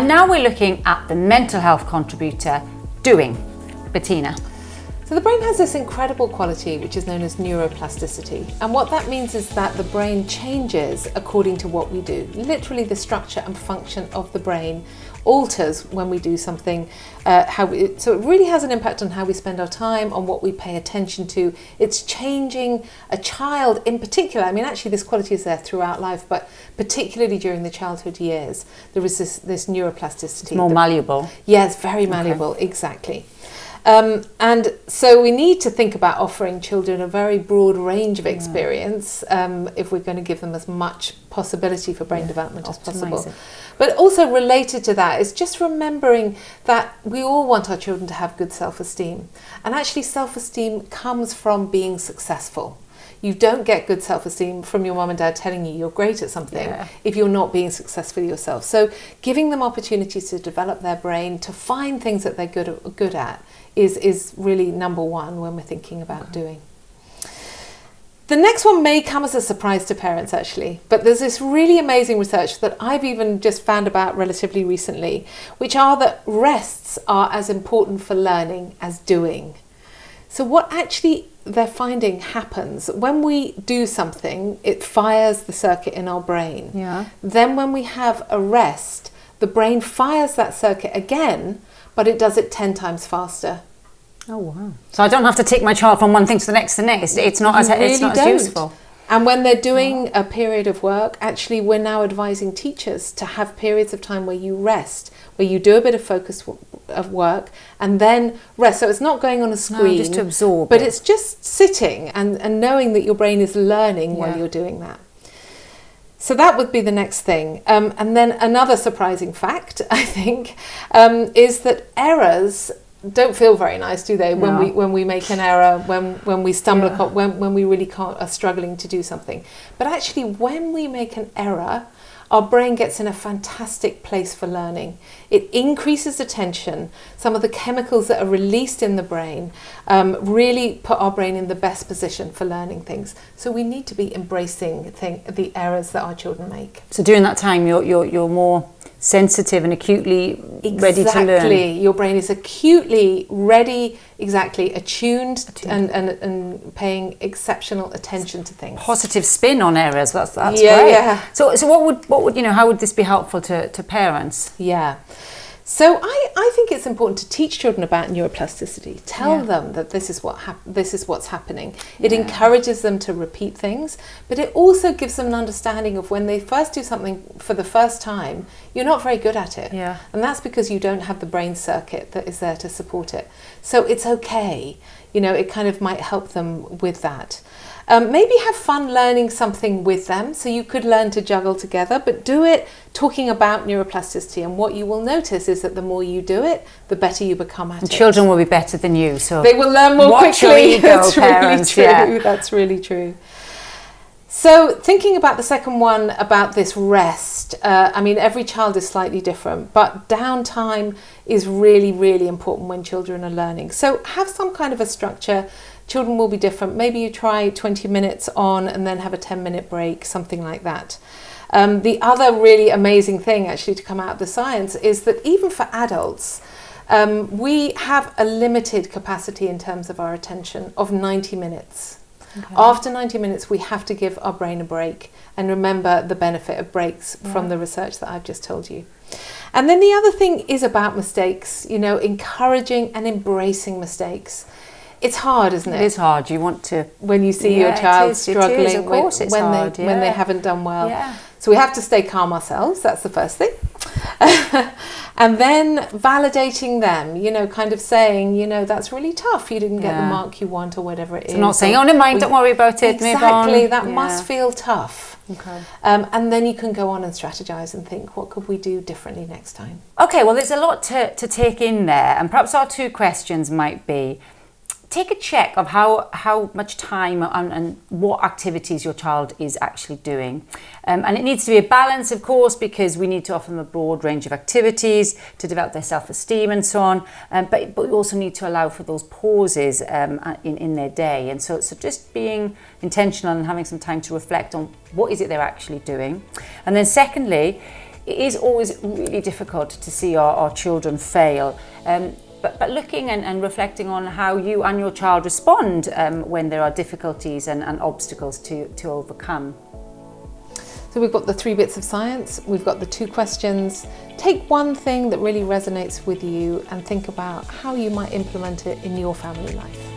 And now we're looking at the mental health contributor, doing. Bettina. So the brain has this incredible quality which is known as neuroplasticity, and what that means is that the brain changes according to what we do. Literally the structure and function of the brain alters when we do something, so it really has an impact on how we spend our time, on what we pay attention to. It's changing a child in particular. I mean, actually this quality is there throughout life, but particularly during the childhood years, there is this neuroplasticity. It's more malleable. Yes, very malleable, okay. Exactly. And so we need to think about offering children a very broad range of experience if we're going to give them as much possibility for brain development as possible. But also related to that is just remembering that we all want our children to have good self-esteem. And actually self-esteem comes from being successful. You don't get good self-esteem from your mum and dad telling you you're great at something if you're not being successful yourself. So giving them opportunities to develop their brain, to find things that they're good at, is really number one when we're thinking about doing. The next one may come as a surprise to parents actually, but there's this really amazing research that I've even just found about relatively recently, which are that rests are as important for learning as doing. So what actually they're finding happens when we do something, it fires the circuit in our brain. Yeah. Then when we have a rest, the brain fires that circuit again, but it does it 10 times faster. Oh wow. So I don't have to take my child from one thing to the next. It's not as useful. And when they're doing a period of work, actually we're now advising teachers to have periods of time where you rest, where you do a bit of focus of work and then rest. So it's not going on a screen, just to absorb but it's just sitting and knowing that your brain is learning while you're doing that. So that would be the next thing. And then another surprising fact, I think, is that errors don't feel very nice, do they? No. When we make an error, when we stumble, when we really are struggling to do something. But actually, when we make an error, our brain gets in a fantastic place for learning. It increases attention. Some of the chemicals that are released in the brain really put our brain in the best position for learning things. So we need to be embracing the errors that our children make. So during that time, you're more sensitive and acutely ready to learn. Exactly. Your brain is acutely ready, attuned. And paying exceptional attention to things. Positive spin on errors. That's great. Yeah. So what would how would this be helpful to parents? Yeah. So I think it's important to teach children about neuroplasticity. Tell them that this is what's happening. It encourages them to repeat things, but it also gives them an understanding of when they first do something for the first time, you're not very good at it. Yeah. And that's because you don't have the brain circuit that is there to support it. So it's okay. It kind of might help them with that. Maybe have fun learning something with them. So you could learn to juggle together, but do it talking about neuroplasticity. And what you will notice is that the more you do it, the better you become at it. Children will be better than you. So they will learn more quickly. That's parents, really true. That's really true. So thinking about the second one, about this rest, every child is slightly different, but downtime is really, really important when children are learning. So have some kind of a structure. Children will be different. Maybe you try 20 minutes on and then have a 10-minute break, something like that. The other really amazing thing actually to come out of the science is that even for adults, we have a limited capacity in terms of our attention of 90 minutes. Okay. After 90 minutes, we have to give our brain a break and remember the benefit of breaks from the research that I've just told you. And then the other thing is about mistakes, encouraging and embracing mistakes. It's hard, isn't it? It is hard. You want to... When you see your child struggling, it is. Of course it's hard, when they haven't done well. Yeah. So we have to stay calm ourselves. That's the first thing. And then validating them, kind of saying, that's really tough. You didn't get the mark you want or whatever it is. Not saying, never mind, don't worry about it, move on. Exactly, that must feel tough. Okay. And then you can go on and strategize and think, what could we do differently next time? Okay, well, there's a lot to take in there. And perhaps our two questions might be, take a check of how much time and what activities your child is actually doing. And it needs to be a balance, of course, because we need to offer them a broad range of activities to develop their self-esteem and so on. But we also need to allow for those pauses in their day. And so just being intentional and having some time to reflect on what is it they're actually doing. And then secondly, it is always really difficult to see our children fail. But looking and reflecting on how you and your child respond when there are difficulties and obstacles to overcome. So we've got the 3 bits of science, we've got the 2 questions. Take one thing that really resonates with you and think about how you might implement it in your family life.